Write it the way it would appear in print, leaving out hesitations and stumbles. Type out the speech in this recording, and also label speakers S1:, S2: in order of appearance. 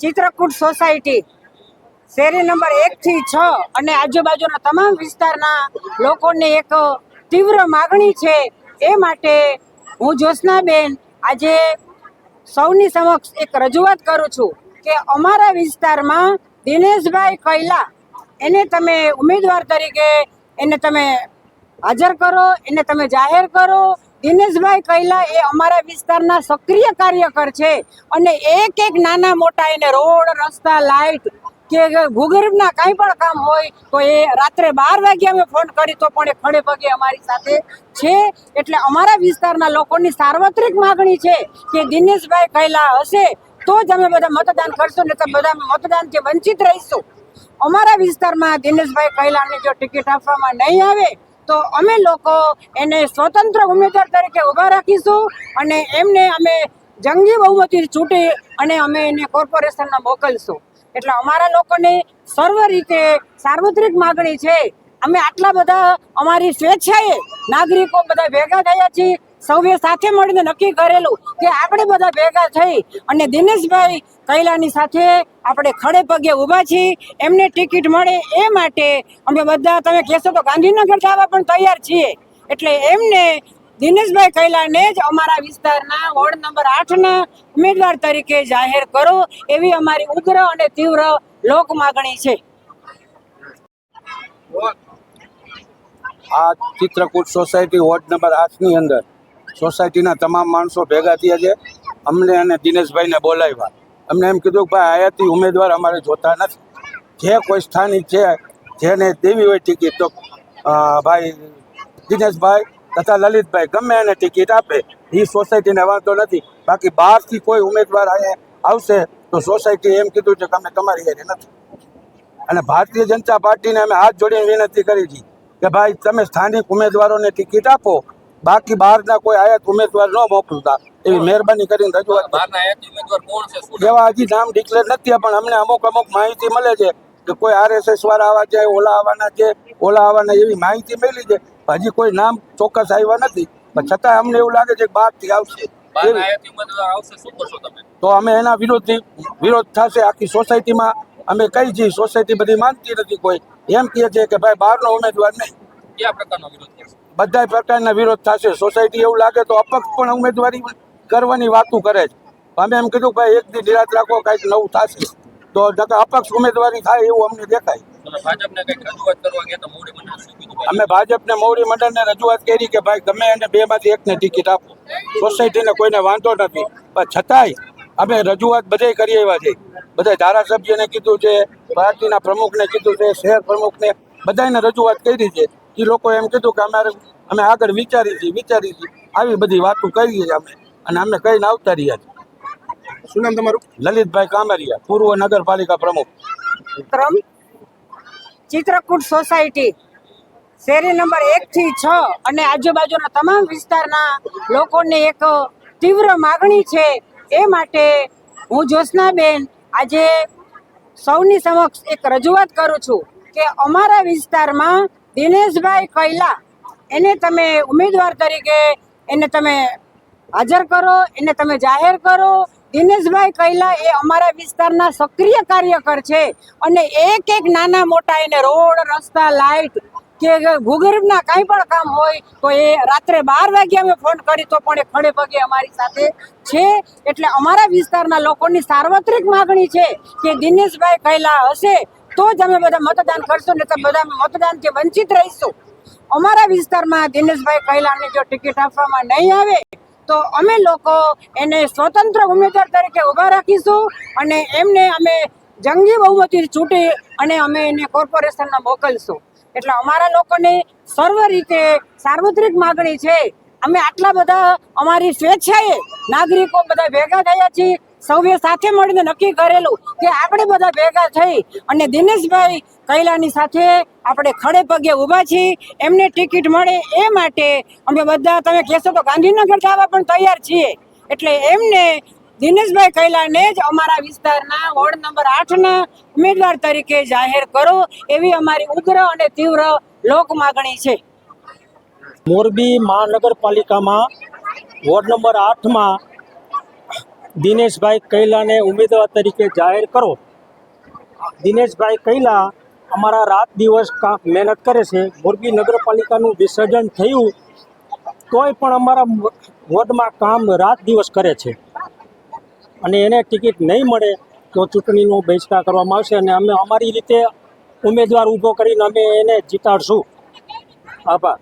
S1: Chitrakoot society શેરી number 1 થી 6 અને આજુબાજુના તમામ વિસ્તારના લોકોની એક તીવ્ર માગણી છે। એ માટે હું જ્યોત્સનાબેન આજે સૌની સમક્ષ એક રજૂઆત કરું છું કે અમારા વિસ્તારમાં દિનેશભાઈ કૈલા એને તમે ઉમેદવાર તરીકે એને તમે હાજર કરો, એને તમે જાહેર કરો। દિનેશભાઈ કૈલા એ અમારા વિસ્તારના સક્રિય કાર્યકર છે અને એક નાના મોટા એને રોડ, રસ્તા, લાઇટ કે ભૂગર્ભના કાંઈ પણ કામ હોય તો એ રાત્રે 12 વાગે અમે ફોન કરી તો પણ એ ખડે પગે અમારી સાથે છે। એટલે અમારા વિસ્તારના લોકોની સાર્વત્રિક માગણી છે કે દિનેશભાઈ કૈલા હશે તો જ અમે બધા મતદાન કરશું, ને તો બધા મતદાનથી વંચિત રહીશું। અમારા વિસ્તારમાં દિનેશભાઈ કૈલાને જો ટિકિટ આપવામાં નહીં આવે તો અમે લોકો એને સ્વતંત્ર ઉમેદવાર તરીકે ઊભા રાખીશું અને એમને અમે જંગી બહુમતી ચૂંટી અને અમે એને કોર્પોરેશનમાં મોકલશું। એટલે અમારા લોકોની સર્વ રીતે સાર્વત્રિક માગણી છે। અમે આટલા બધા અમારી સ્વેચ્છાએ નાગરિકો બધા ભેગા થયા છીએ, સૌએ સાથે મળીને નક્કી કરેલું કે આપણે બધા ભેગા થઈ અને દિનેશભાઈ કૈલાની સાથે આપણે ખડે પગે ઊભા છીએ। એમને ટિકિટ મળે એ માટે અમે બધા, તમે કહેશો તો ગાંધીનગર જવા પણ તૈયાર છીએ। એટલે એમને દિનેશભાઈ કૈલાને જ અમારા વિસ્તારના વોર્ડ નંબર 8ના ઉમેદવાર તરીકે જાહેર કરો એવી અમારી ઉગ્ર અને તીવ્ર લોક માગણી છે।
S2: આ ચિત્રકૂટ સોસાયટી વોર્ડ નંબર 8ની અંદર સોસાયટીના તમામ માણસો ભેગા થયા છે। અમને અને દિનેશભાઈને બોલાવ્યા। અમને એમ કીધું કે ભાઈ આયાતી ઉમેદવાર અમારે જોતા નથી, જે કોઈ સ્થાનિક છે જેને દેવી હોય ટિકિટ તો ભાઈ દિનેશભાઈ તથા લલિતભાઈ ગમે એને ટિકિટ આપે, એ સોસાયટીને વાંધો નથી। બાકી બહારથી કોઈ ઉમેદવાર અહીંયા આવશે તો સોસાયટી એમ કીધું છે કે અમે તમારી હારે નથી। અને ભારતીય જનતા પાર્ટીને અમે હાથ જોડીને વિનંતી કરી છે કે ભાઈ તમે સ્થાનિક ઉમેદવારોને ટિકિટ આપો, બાકી બહારના કોઈ આયાત ઉમેદવાર ન મોકલતા એવી મહેરબાની કરીને રજૂઆત। એવા હજી નામ ડિક્લેર નથી, પણ અમને અમુક માહિતી મળે છે કે કોઈ RSS વાળા આવા છે, ઓલા આવવાના છે, ઓલા આવવાના એવી માહિતી મળી છે। હજી કોઈ નામ ચોક્કસ આવ્યા નથી, પણ છતાં અમને એવું લાગે છે કે બહારથી આવશે તો અમે એના વિરોધ થશે આખી સોસાયટીમાં। અમે કઈ છીએ, સોસાયટી બધી માનતી નથી, કોઈ એમ કહે છે કે ભાઈ બહારનો ઉમેદવાર નહીં। બધા પ્રકારના વિરોધ થશે। સોસાયટી એવું લાગે તો અપક્ષ પણ ઉમેદવારી કરવાની વાતો કરે છે। અમે એમ કીધું ભાઈ એક દી નિરાત રાખો, કંઈક નવું થશે તો અપક્ષ ઉમેદવારી થાય એવું અમને દેખાય। અમે ભાજપને મોવડી મંડળને રજૂઆત કરી કે ભાઈ ગમે એને 2માંથી 1ને ટિકિટ આપો, સોસાયટીને કોઈને વાંધો નથી, પણ છતાંય અમે રજૂઆત બધે કરી આવ્યા છે। બધા ધારાસભ્યને કીધું છે, પાર્ટીના પ્રમુખને કીધું છે, શહેર પ્રમુખને બધાને રજૂઆત કરી છે। એ લોકો એમ કીધું કે અમે આગળ વિચારી છીએ આવી બધી વાતો કરી છે અમે, અને અમે કહીને આવતા રહ્યા છીએ। શું નામ તમારું? લલિતભાઈ કામરિયા, પૂર્વ નગરપાલિકા પ્રમુખ।
S1: ચિત્રકૂટ સોસાયટી શેરી નંબર 1 થી 6 અને આજુબાજુના તમામ વિસ્તારના લોકોની એક તીવ્ર માગણી છે। એ માટે હું જ્યોત્સનાબેન આજે સૌની સમક્ષ એક રજૂઆત કરું છું કે અમારા વિસ્તારમાં દિનેશભાઈ કૈલા એને તમે ઉમેદવાર તરીકે એને તમે હાજર કરો, એને તમે જાહેર કરો। દિનેશભાઈ કૈલા એ અમારા વિસ્તારના સક્રિય કાર્યકર છે અને એક નાના મોટા એને રોડ, રસ્તા, લાઇટ કે ભૂગર્ભના કાંઈ પણ કામ હોય તો એ રાત્રે 12 વાગે અમે ફોન કરી તો પણ એ ખડે પગે અમારી સાથે છે। એટલે અમારા વિસ્તારના લોકોની સાર્વત્રિક માગણી છે કે દિનેશભાઈ કૈલા હશે તો જ અમે બધા મતદાન કરશું, ને તો બધા મતદાનથી વંચિત રહીશું। અમારા વિસ્તારમાં દિનેશભાઈ કૈલાને જો ટિકિટ આપવામાં નહીં આવે તો અમે લોકો એને સ્વતંત્ર ઉમેદવાર તરીકે ઊભા રાખીશું અને એમને અમે જંગી બહુમતી ચૂંટી અને અમે એને કોર્પોરેશનમાં મોકલશું। એટલે અમારા લોકોની સર્વ રીતે સાર્વત્રિક માગણી છે। અમે આટલા બધા અમારી સ્વેચ્છાએ નાગરિકો બધા ભેગા થયા છીએ, સૌએ સાથે મળીને નક્કી કરેલું કે આપણે બધા ભેગા થઈ અને દિનેશભાઈ કૈલાની સાથે આપણે ખડે પગે ઊભા છીએ। એમને ટિકિટ મળે એ માટે અમે બધા, તમે કહેશો તો ગાંધીનગર જવા પણ તૈયાર છીએ। એટલે એમને દિનેશભાઈ કૈલાને જ અમારા વિસ્તારના વોર્ડ નંબર 8ના ઉમેદવાર તરીકે જાહેર કરો એવી અમારી ઉગ્ર અને તીવ્ર લોક માગણી છે।
S3: મોરબી મહાનગરપાલિકામાં વોર્ડ નંબર 8માં દિનેશભાઈ કૈલાને ઉમેદવાર તરીકે જાહેર કરો. દિનેશભાઈ કૈલા અમારા રાત દિવસ મહેનત કરે છે. મોરબી નગરપાલિકાનું વિસર્જન થયું તોય પણ અમારા વોર્ડમાં કામ રાત દિવસ કરે છે અને એને ટિકિટ નહીં મળે તો ચૂંટણીનો બહિષ્કાર કરવામાં આવશે અને અમે અમારી રીતે ઉમેદવાર ઊભો કરીને અમે એને જીતાડશું. આભાર.